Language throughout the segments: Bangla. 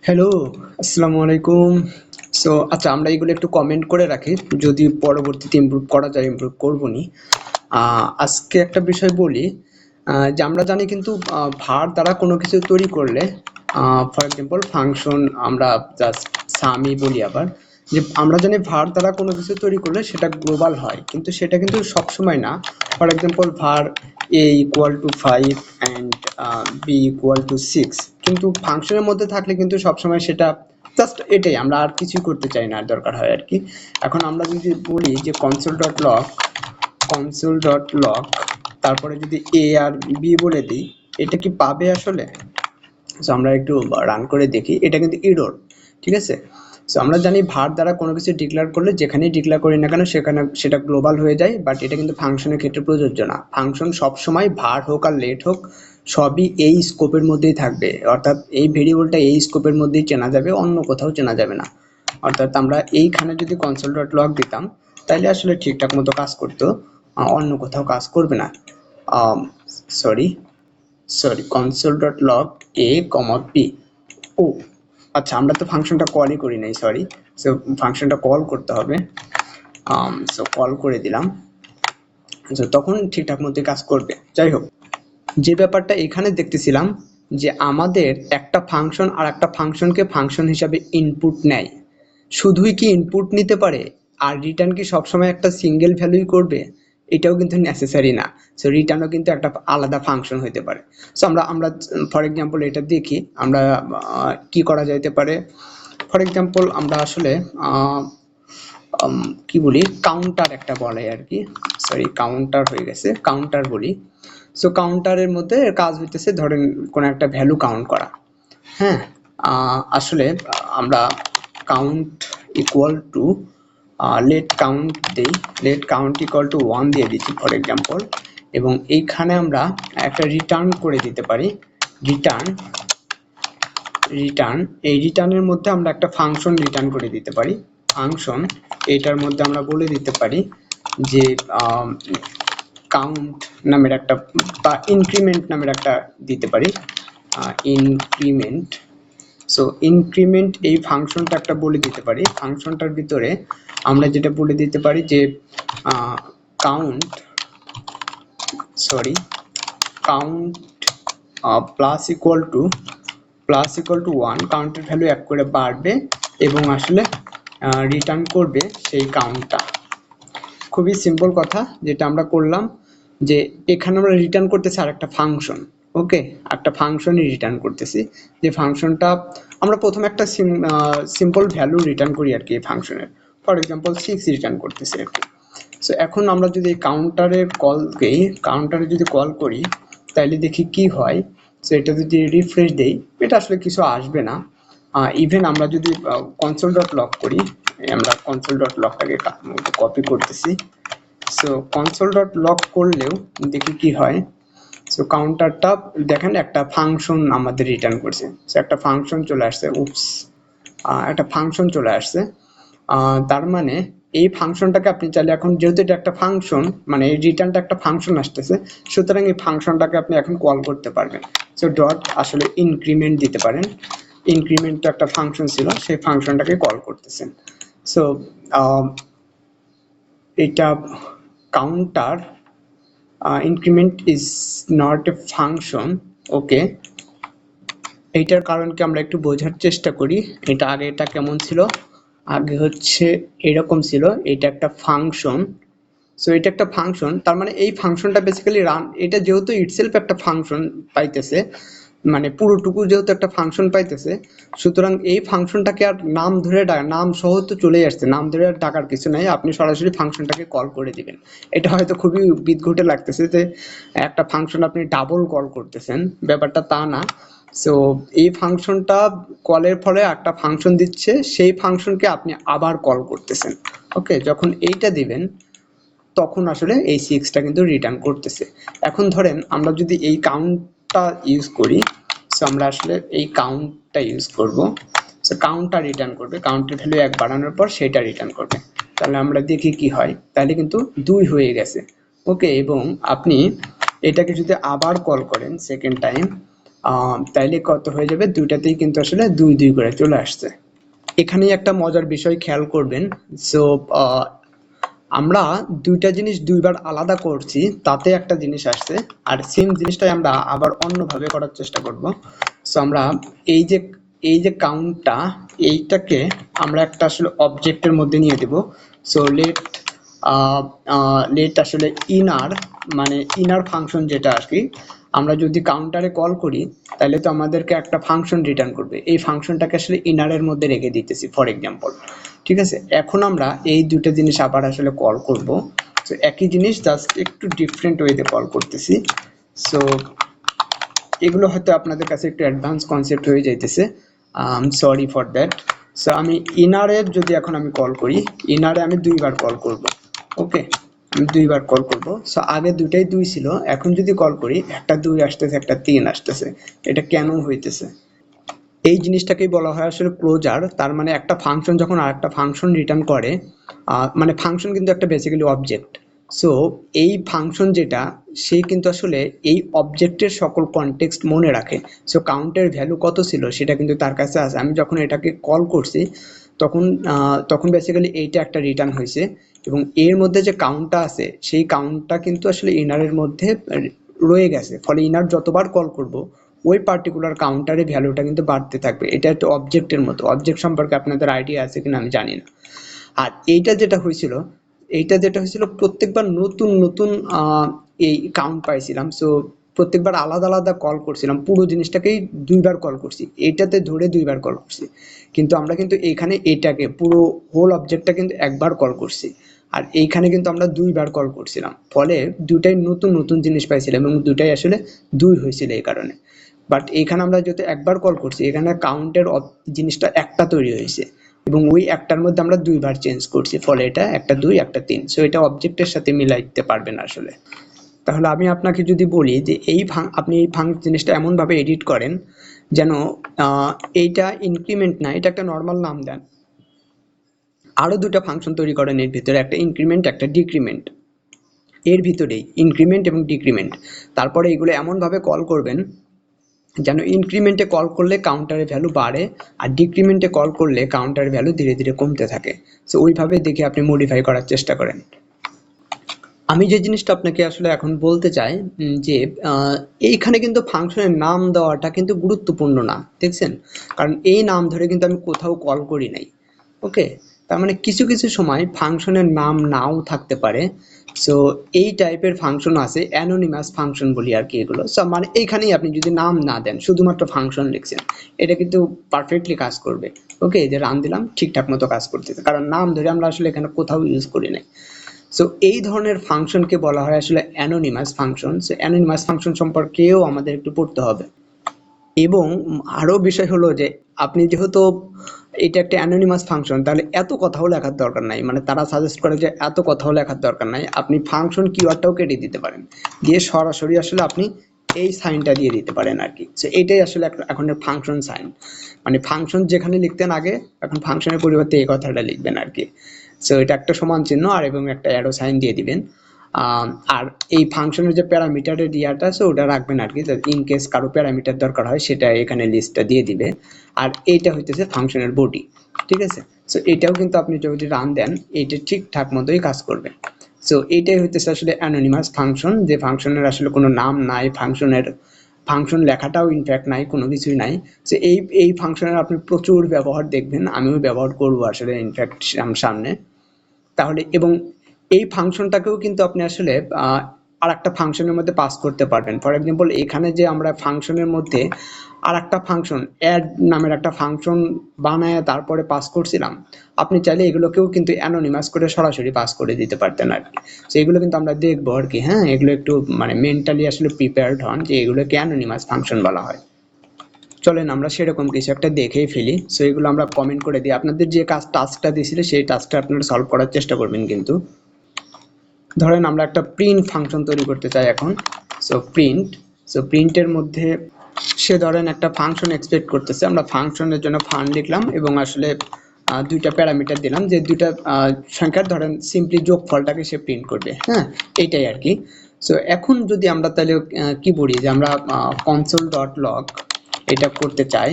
হ্যালো, আসসালামু আলাইকুম। সো আচ্ছা, আমরা এগুলো একটু কমেন্ট করে রাখি, যদি পরবর্তীতে ইমপ্রুভ করা যায় ইমপ্রুভ করবনি। আজকে একটা বিষয় বলি, যে আমরা জানি কিন্তু var দ্বারা কোনো কিছু তৈরি করলে, ফর এক্সাম্পল ফাংশন, আমরা জাস্ট সামই বলি আবার, যে আমরা জানি var দ্বারা কোনো কিছু তৈরি করলে সেটা গ্লোবাল হয়, কিন্তু সেটা কিন্তু সবসময় না। For example var a=5 and b=6, কিন্তু ফাংশনের মধ্যে থাকলে কিন্তু সবসময় সেটা জাস্ট এটাই, আমরা আর কিছুই করতে চাই না, আর দরকার হয় আর কি। এখন আমরা যদি বলি যে console.log তারপরে যদি a আর b বলে দিই, এটা কি পাবে আসলে? সো আমরা একটু রান করে দেখি, এটা কিন্তু এরর, ঠিক আছে। সো আমরা জানি var দ্বারা কোনো কিছু ডিক্লেয়ার করলে যেখানেই ডিক্লেয়ার করি না কেন সেখানে সেটা গ্লোবাল হয়ে যায়, বাট এটা কিন্তু ফাংশনের ক্ষেত্রে প্রযোজ্য না। ফাংশন সবসময় var হোক আর লেট হোক সবই এই স্কোপের মধ্যেই থাকবে, অর্থাৎ এই ভেরিয়েবলটা এই স্কোপের মধ্যেই চেনা যাবে, অন্য কোথাও চেনা যাবে না। অর্থাৎ আমরা এইখানে যদি console.log দিতাম তাহলে আসলে ঠিকঠাক মতো কাজ করতো, অন্য কোথাও কাজ করবে না। Sorry console.log a, b। ও আচ্ছা, আমরা তো ফাংশনটা কলই করি নাই, সরি। সো ফাংশনটা কল করতে হবে। সো কল করে দিলাম, তখন ঠিকঠাক মতো কাজ করবে। যাই হোক, যে ব্যাপারটা এখানে দেখতেছিলাম, যে আমাদের একটা ফাংশন আর একটা ফাংশনকে ফাংশন হিসাবে ইনপুট নেয়, শুধুই কি ইনপুট নিতে পারে আর রিটার্ন কি সবসময় একটা সিঙ্গেল ভ্যালুই করবে? এটাও কিন্তু নেসেসারি না। সো রিটার্নও কিন্তু একটা আলাদা ফাংশন হতে পারে। সো আমরা আমরা ফর এক্সাম্পল এটা দেখি, আমরা কি করা যাইতে পারে। ফর এক্সাম্পল আমরা আসলে কি বলি, কাউন্টার একটা বলে আর কি, সরি কাউন্টার হয়ে গেছে, কাউন্টার বলি। সো কাউন্টারের মধ্যে কাজ হইতেছে, ধরেন কোনো একটা ভ্যালু কাউন্ট করা। হ্যাঁ, আসলে আমরা count equal to let count দিই, লেট কাউন্ট ইকুয়াল টু 1 দিয়ে দিচ্ছি ফর এক্সাম্পল, এবং এইখানে আমরা একটা রিটার্ন করে দিতে পারি। রিটার্ন রিটার্ন এই রিটার্নের মধ্যে আমরা একটা ফাংশন রিটার্ন করে দিতে পারি। ফাংশন এইটার মধ্যে আমরা বলে দিতে পারি যে কাউন্ট নামের একটা, বা ইনক্রিমেন্ট নামের একটা দিতে পারি, ইনক্রিমেন্ট। সো ইনক্রিমেন্ট এই ফাংশনটা একটা বলে দিতে পারি। ফাংশনটার ভিতরে আমরা যেটা বলে দিতে পারি যে count count plus equal to 1, কাউন্টের ভ্যালু এক করে বাড়বে এবং আসলে রিটার্ন করবে সেই কাউন্টটা। খুবই সিম্পল কথা যেটা আমরা করলাম, যে এখানে আমরা রিটার্ন করতেছি আর একটা ফাংশন। ওকে, একটা ফাংশনই রিটার্ন করতেছি, যে ফাংশনটা আমরা প্রথমে একটা সিম্পল ভ্যালু রিটার্ন করি আর কি এই ফাংশনের। ফর এক্সাম্পল 6 রিটার্ন করতেছি আর কি। সো এখন আমরা যদি কাউন্টারে যদি কল করি তাহলে দেখি কি হয়। সো এটা যদি রিফ্রেশ দেই, এটা আসলে কিছু আসবে না। ইভেন আমরা যদি console.log করি, আমরা console.logটাকে কপি করতেছি। সো console.log করলেও দেখি কি হয়। সো কাউন্টারটা দেখেন একটা ফাংশন আমাদের রিটার্ন করছে। সো একটা ফাংশন চলে আসছে, একটা ফাংশন চলে আসছে। তার মানে এই ফাংশনটাকে আপনি চাইলে এখন, যেহেতু এটা একটা ফাংশন, মানে এই রিটার্নটা একটা ফাংশন আসতেছে, সুতরাং এই ফাংশনটাকে আপনি এখন কল করতে পারবেন। সো ডট আসলে ইনক্রিমেন্ট দিতে পারেন। ইনক্রিমেন্ট তো একটা ফাংশন ছিল, সেই ফাংশনটাকে কল করতেছেন। সো এটা counter increment is not a function. Okay, এইটার কারণ কি আমরা একটু বোঝার চেষ্টা করি। এটা কেমন ছিল, আগে হচ্ছে এরকম ছিল, এটা একটা ফাংশন। সো এটা একটা ফাংশন, তার মানে এই ফাংশনটা বেসিক্যালি রান, এটা যেহেতু ইটসেলফ একটা ফাংশন পাইতেছে, মানে পুরোটুকু যেহেতু একটা ফাংশন পাইতেছে, সুতরাং এই ফাংশনটাকে আর নাম ধরে নাম সহ তো চলেই আসছে, নাম ধরে আর ডাকার কিছু নাই, আপনি সরাসরি ফাংশনটাকে কল করে দিবেন। এটা হয়তো খুবই বিদঘুটে লাগতেছে যে একটা ফাংশন আপনি ডাবল কল করতেছেন, ব্যাপারটা তা না। সো এই ফাংশনটা কলের ফলে একটা ফাংশন দিচ্ছে, সেই ফাংশনকে আপনি আবার কল করতেছেন। ওকে, যখন এইটা দিবেন তখন আসলে এই 6টা কিন্তু রিটার্ন করতেছে। এখন ধরেন আমরা যদি এই কাউন্টটা ইউজ করি, সো আমরা আসলে এই কাউন্টটা ইউজ করব। সো কাউন্টটা রিটার্ন করবে, কাউন্টের ভ্যালু 1 বাড়ানোর পর সেটা রিটার্ন করবে। তাহলে আমরা দেখি কি হয়, তাহলে কিন্তু 2 হয়ে গেছে। ওকে, এবং আপনি এটাকে যদি আবার কল করেন সেকেন্ড টাইম, তাইলে কত হয়ে যাবে, দুইটাতেই কিন্তু আসলে 2 2 করে চলে আসছে। এখানেই একটা মজার বিষয় খেয়াল করবেন। সো আমরা দুইটা জিনিস দুইবার আলাদা করছি, তাতে একটা জিনিস আসছে, আর সেম জিনিসটাই আমরা আবার অন্যভাবে করার চেষ্টা করব। সো আমরা এই যে কাউন্টটা, এইটাকে আমরা একটা আসলে অবজেক্টের মধ্যে নিয়ে দেব। সো লেট আসলে ইনার, মানে ইনার ফাংশন যেটা আর কি, আমরা যদি কাউন্টারে কল করি তাহলে তো আমাদেরকে একটা ফাংশন রিটার্ন করবে। এই ফাংশনটাকে আসলে ইনারের মধ্যে রেখে দিতেছি ফর এক্সাম্পল। ঠিক আছে, এখন আমরা এই দুটো জিনিস আবার আসলে কল করব। সো একই জিনিস জাস্ট একটু ডিফারেন্ট ওয়েতে কল করতেছি। সো এগুলো হয়তো আপনাদের কাছে একটু অ্যাডভান্স কনসেপ্ট হয়ে যাইতেছে, সরি ফর দ্যাট। সো আমি ইনারের যদি এখন আমি কল করি, ইনারে আমি দুইবার কল করব। ওকে, আমি দুইবার কল করব। সো আগে দুইটাই 2 ছিল, এখন যদি কল করি একটা 2 আসতেছে, একটা 3 আসতেছে। এটা কেন হইতেছে? এই জিনিসটাকেই বলা হয় আসলে ক্লোজার। তার মানে একটা ফাংশন যখন আরেকটা ফাংশন রিটার্ন করে, মানে ফাংশন কিন্তু একটা বেসিক্যালি অবজেক্ট। সো এই ফাংশন যেটা, সে কিন্তু আসলে এই অবজেক্টের সকল কনটেক্সট মনে রাখে। সো কাউন্টের ভ্যালু কত ছিল সেটা কিন্তু তার কাছে আছে। আমি যখন এটাকে কল করছি তখন বেসিক্যালি এইটা একটা রিটার্ন হয়েছে, এবং এর মধ্যে যে কাউন্টটা আছে সেই কাউন্টটা কিন্তু আসলে ইনারের মধ্যে রয়ে গেছে। ফলে ইনার যতবার কল করব ওই পার্টিকুলার কাউন্টারের ভ্যালুটা কিন্তু বাড়তে থাকবে। এটা একটা অবজেক্টের মতো। অবজেক্ট সম্পর্কে আপনাদের আইডিয়া আছে কিনা আমি জানি না। আর এইটা যেটা হয়েছিল প্রত্যেকবার নতুন নতুন এই কাউন্ট পাইছিলাম। সো প্রত্যেকবার আলাদা আলাদা কল করছিলাম, পুরো জিনিসটাকেই দুইবার কল করছি, এইটাতে ধরে দুইবার কল করছি। কিন্তু আমরা কিন্তু এইখানে এটাকে পুরো হোল অবজেক্টটা কিন্তু একবার কল করছি, আর এইখানে কিন্তু আমরা দুইবার কল করছিলাম। ফলে দুটাই নতুন নতুন জিনিস পাইছিলাম, এবং দুটাই আসলে 2 হয়েছিল এই কারণে। বাট এখানে আমরা যেহেতু একবার কল করছি, এখানে কাউন্টের জিনিসটা একটা তৈরি হয়েছে, এবং ওই একটার মধ্যে আমরা দুইবার চেঞ্জ করছি, ফলে এটা একটা 2 একটা 3। সো এটা অবজেক্টের সাথে মিলাইতে পারবেন আসলে। তাহলে আমি আপনাকে যদি বলি যে আপনি এই জিনিসটা এমনভাবে এডিট করেন যেন এইটা ইনক্রিমেন্ট না, এটা একটা নর্মাল নাম দেন। আরো দুটা ফাংশন তৈরি করেন এর ভিতরে, একটা ইনক্রিমেন্ট একটা ডিক্রিমেন্ট। এর ভিতরেই ইনক্রিমেন্ট এবং ডিক্রিমেন্ট। তারপরে এগুলো এমনভাবে কল করবেন যেন ইনক্রিমেন্টে কল করলে কাউন্টারের ভ্যালু বাড়ে, আর ডিক্রিমেন্টে কল করলে কাউন্টারের ভ্যালু ধীরে ধীরে কমতে থাকে। সো ওইভাবে দেখে আপনি মডিফাই করার চেষ্টা করেন। আমি যে জিনিসটা আপনাকে আসলে এখন বলতে চাই, যে এইখানে কিন্তু ফাংশনের নাম দেওয়াটা কিন্তু গুরুত্বপূর্ণ না, দেখছেন? কারণ এই নাম ধরে কিন্তু আমি কোথাও কল করি নাই। ওকে, তার মানে কিছু কিছু সময় ফাংশনের নাম নাও থাকতে পারে। সো এই টাইপের ফাংশন আছে, অ্যানোনিমাস ফাংশন বলি আর কি এগুলো। সো মানে এইখানেই আপনি যদি নাম না দেন, শুধুমাত্র ফাংশন লিখছেন, এটা কিন্তু পারফেক্টলি কাজ করবে। ওকে, যে রান দিলাম ঠিকঠাক মতো কাজ করতেছে, কারণ নাম ধরে আমরা আসলে এখানে কোথাও ইউজ করি নাই। সো এই ধরনের ফাংশনকে বলা হয় আসলে anonymous function. So anonymous function সম্পর্কেও আমাদের একটু পড়তে হবে। এবং আরো বিষয় হলো যে আপনি যেহেতু এটা একটা অ্যানোনিমাস ফাংশন, তাহলে এত কথাও লেখার দরকার নাই। মানে তারা সাজেস্ট করে যে এত কথাও লেখার দরকার নাই, আপনি ফাংশন কিওয়ার্ডটাও কেটে দিতে পারেন, দিয়ে সরাসরি আসলে আপনি এই সাইনটা দিয়ে দিতে পারেন আর কি। সো এটাই আসলে এখন ফাংশন সাইন, মানে ফাংশন যেখানে লিখতেন আগে, এখন ফাংশনের পরিবর্তে এই কথাটা লিখবেন আর কি। সো এটা একটা সমান চিহ্ন আর এবং একটা অ্যারো সাইন দিয়ে দিবেন। আর এই ফাংশনের যে প্যারামিটারের ইয়াটা আছে ওটা রাখবেন আর কি, ইন কেস কারো প্যারামিটার দরকার হয় সেটা এখানে লিস্টটা দিয়ে দিবে। আর এইটা হইতেছে ফাংশনের বডি। ঠিক আছে, সো এটাও কিন্তু আপনি যদি রান দেন এটা ঠিকঠাক মতোই কাজ করবে। সো এইটাই হইতেছে আসলে অ্যানোনিমাস ফাংশন, যে ফাংশনের আসলে কোনো নাম নাই, ফাংশন লেখাটাও ইনফ্যাক্ট নাই, কোনো কিছুই নাই। সো এই ফাংশনের আপনি প্রচুর ব্যবহার দেখবেন, আমিও ব্যবহার করবো আসলে ইনফ্যাক্ট সামনে। তাহলে এবং এই ফাংশনটাকেও কিন্তু আপনি আসলে আর একটা ফাংশনের মধ্যে পাস করতে পারবেন। ফর এক্সাম্পল এখানে যে আমরা ফাংশনের মধ্যে আর একটা ফাংশন অ্যাড নামের একটা ফাংশন বানায় তারপরে পাস করছিলাম, আপনি চাইলে এগুলোকেও কিন্তু অ্যানোনিমাস করে সরাসরি পাস করে দিতে পারতেন আর কি। তো এগুলো কিন্তু আমরা দেখবো আর কি। হ্যাঁ, এগুলো একটু মানে মেন্টালি আসলে প্রিপেয়ার্ড হন যে এগুলোকে অ্যানোনিমাস ফাংশন বলা হয়। চলেন আমরা সেরকম কিছু একটা দেখেই ফেলি। সো এগুলো আমরা কমেন্ট করে দিই। আপনাদের যে টাস্কটা দিয়েছিল সেই টাস্কটা আপনারা সলভ করার চেষ্টা করবেন। কিন্তু ধরেন আমরা একটা প্রিন্ট ফাংশন তৈরি করতে চাই এখন। সো প্রিন্টের মধ্যে সে ধরেন একটা ফাংশন এক্সপেক্ট করতেছে, আমরা ফাংশনের জন্য ফান লিখলাম এবং আসলে দুইটা প্যারামিটার দিলাম, যে দুইটা সংখ্যার ধরেন সিম্পলি যোগফলটাকে সে প্রিন্ট করবে। হ্যাঁ, এইটাই আর কি। সো এখন যদি আমরা তাহলে কি বলি যে আমরা console.log এটা করতে চাই।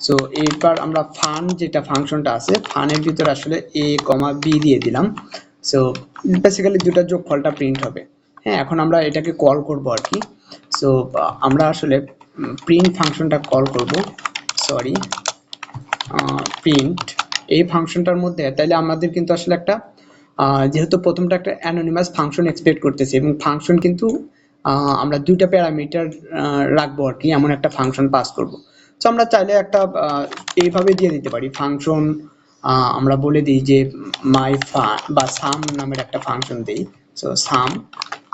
সো এবার আমরা ফান যেটা ফাংশনটা আছে ফানের ভিতরে আসলে a, b দিয়ে দিলাম। সো বেসিক্যালি দুটার যোগফলটা প্রিন্ট হবে। হ্যাঁ, এখন আমরা এটাকে কল করব আর কি। সো আমরা আসলে প্রিন্ট ফাংশনটা কল করব, সরি প্রিন্ট এই ফাংশনটার মধ্যে তাহলে আমাদের কিন্তু আসলে একটা যেহেতু প্রথমটা একটা অ্যানোনিমাস ফাংশন এক্সপেক্ট করতেছি এবং ফাংশন কিন্তু আমরা দুইটা প্যারামিটার রাখবো আর কি, এমন একটা ফাংশন পাস করব। সো আমরা চাইলে একটা এইভাবে দিয়ে দিতে পারি ফাংশন, আমরা বলে দিই যে মাই ফান বা সাম নামের একটা ফাংশন দিই।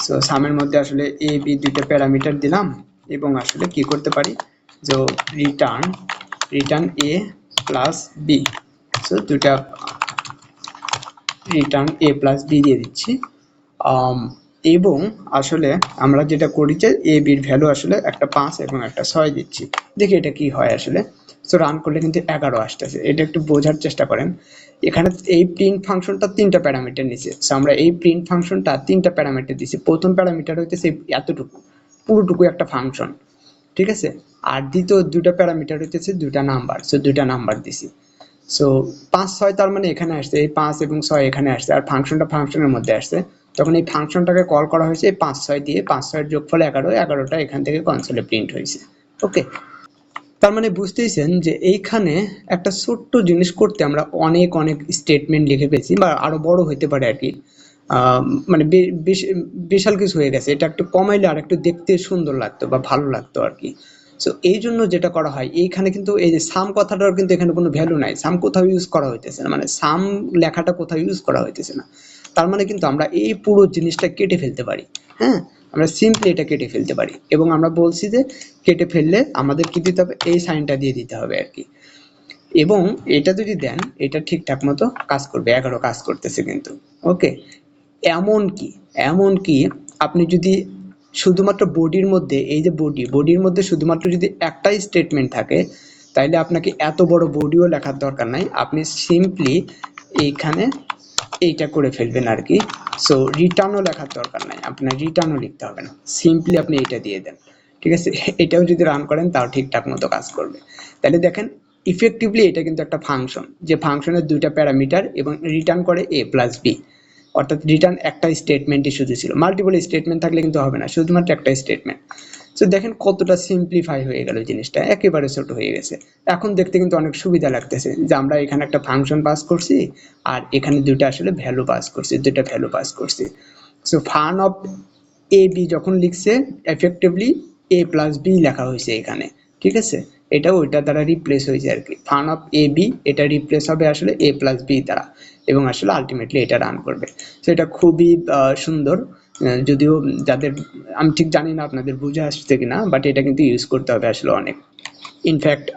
সো সামের মধ্যে আসলে এ বি দুইটা প্যারামিটার দিলাম এবং আসলে কি করতে পারি যে রিটার্ন এ প্লাস বি। সো দুইটা রিটার্ন এ প্লাস বি দিয়ে দিচ্ছি। এবং আসলে আমরা যেটা করি যে এ বির ভ্যালু আসলে একটা 5 এবং একটা 6 দিচ্ছি। দেখি এটা কি হয় আসলে। সো রান করলে কিন্তু 11 আসতেছে। এটা একটু বোঝার চেষ্টা করেন। এখানে এই প্রিন্ট ফাংশনটা 3টা প্যারামিটার নিছে। সো আমরা এই প্রিন্ট ফাংশনটা 3টা প্যারামিটার দিছি। প্রথম প্যারামিটার হইতেছে এতটুকু, পুরোটুকু একটা ফাংশন, ঠিক আছে। আর দ্বিতীয় দুইটা প্যারামিটার হইতেছে দুইটা নাম্বার। সো দুইটা নাম্বার দিছি। সো 5 6 তার মানে এখানে আসছে, এই 5 এবং 6 এখানে আসছে, আর ফাংশনটা ফাংশনের মধ্যে আসছে। তখন এই ফাংশনটাকে কল করা হয়েছে এই 5 6 দিয়ে, 5 6 এর যোগফল 11, 11টা এখান থেকে কনসোলে প্রিন্ট হয়েছে। ওকে, তার মানে বুঝতেইছেন যে এইখানে একটা ছোট্ট জিনিস করতে আমরা অনেক অনেক স্টেটমেন্ট লিখে ফেলছি, বা আরো বড় হইতে পারে আর কি। মানে বিশাল কিছু হয়ে গেছে। এটা একটু কমাইলে আর একটু দেখতে সুন্দর লাগতো বা ভালো লাগতো আর কি। সো এই জন্য যেটা করা হয় এইখানে কিন্তু এই যে সাম কথাটার কিন্তু এখানে কোনো ভ্যালু নাই, সাম কোথাও ইউজ করা হইতেছে না, মানে সাম লেখাটা কোথাও ইউজ করা হইতেছে না। তার মানে কিন্তু আমরা এই পুরো জিনিসটা কেটে ফেলতে পারি। হ্যাঁ, আমরা সিম্পলি এটা কেটে ফেলতে পারি এবং আমরা বলছি যে কেটে ফেললে আমাদের কি দিতে হবে, এই সাইনটা দিয়ে দিতে হবে আর কি। এবং এটা যদি দেন এটা ঠিকঠাক মতো কাজ করবে, 11 কাজ করতেছে কিন্তু। ওকে, এমনকি আপনি যদি শুধুমাত্র বডির মধ্যে, এই যে বডির মধ্যে শুধুমাত্র যদি একটাই স্টেটমেন্ট থাকে তাইলে আপনাকে এত বড় বডিও লেখার দরকার নাই, আপনি সিম্পলি এইখানে এইটা করে ফেলবেন আর কি। সো রিটার্নও লেখার দরকার নাই, আপনার রিটার্নও লিখতে হবে না, সিম্পলি আপনি এটা দিয়ে দেন, ঠিক আছে। এটাও যদি রান করেন তাও ঠিকঠাক মতো কাজ করবে। তাহলে দেখেন ইফেক্টিভলি এটা কিন্তু একটা ফাংশন, যে ফাংশনের দুইটা প্যারামিটার এবং রিটার্ন করে a প্লাস বি, অর্থাৎ রিটার্ন একটা স্টেটমেন্টই শুধু ছিল, মাল্টিপল স্টেটমেন্ট থাকলে কিন্তু হবে না, শুধুমাত্র একটা স্টেটমেন্ট। সো দেখেন কতটা সিম্পলিফাই হয়ে গেল জিনিসটা, একেবারে ছোট হয়ে গেছে। এখন দেখতে কিন্তু অনেক সুবিধা লাগতেছে যে আমরা এখানে একটা ফাংশন পাস করছি আর এখানে দুইটা আসলে ভ্যালু পাস করছি, দুইটা ভ্যালু পাস করছি। So fun of A B যখন লিখছে এফেক্টিভলি এ প্লাস বি লেখা হয়েছে এখানে, ঠিক আছে। এটা ওইটা দ্বারা রিপ্লেস হয়েছে আর কি, ফান অফ এ বি এটা রিপ্লেস হবে আসলে এ প্লাস বি দ্বারা, এবং আসলে আলটিমেটলি এটা রান করবে। সো এটা খুবই সুন্দর। যদিও যাদের, আমি ঠিক জানি না আপনাদের বুঝে আসছে কিনা, বাট এটা কিন্তু ইউজ করতে হবে আসলে অনেক। ইনফ্যাক্ট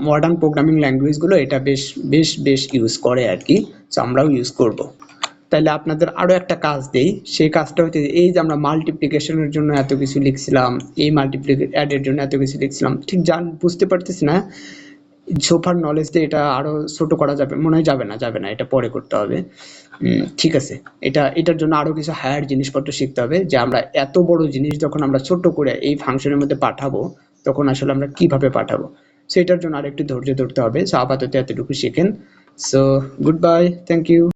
মডার্ন প্রোগ্রামিং ল্যাঙ্গুয়েজগুলো এটা বেশ বেশ বেশ ইউজ করে আর কি। সো আমরাও ইউজ করব। তাহলে আপনাদের আরো একটা কাজ দেই, সেই কাজটা হচ্ছে এই যে আমরা মাল্টিপ্লিকেশনের জন্য এত কিছু লিখছিলাম, এই মাল্টিপ্লিকেশন অ্যাডের জন্য এত কিছু লিখছিলাম, ঠিক বুঝতে পারতেছি না সোফার নলেজ দিয়ে এটা আরো ছোট করা যাবে মনে হয়, যাবে না, এটা পরে করতে হবে। ঠিক আছে, এটার জন্য আরো কিছু হায়ার জিনিসপত্র শিখতে হবে, যে আমরা এত বড় জিনিস যখন আমরা ছোট করে এই ফাংশনের মধ্যে পাঠাবো তখন আসলে আমরা কিভাবে পাঠাবো, সেটার জন্য আরেকটু ধৈর্য ধরতে হবে। সো আপাতত এতটুকু শিখেন। So goodbye, thank you.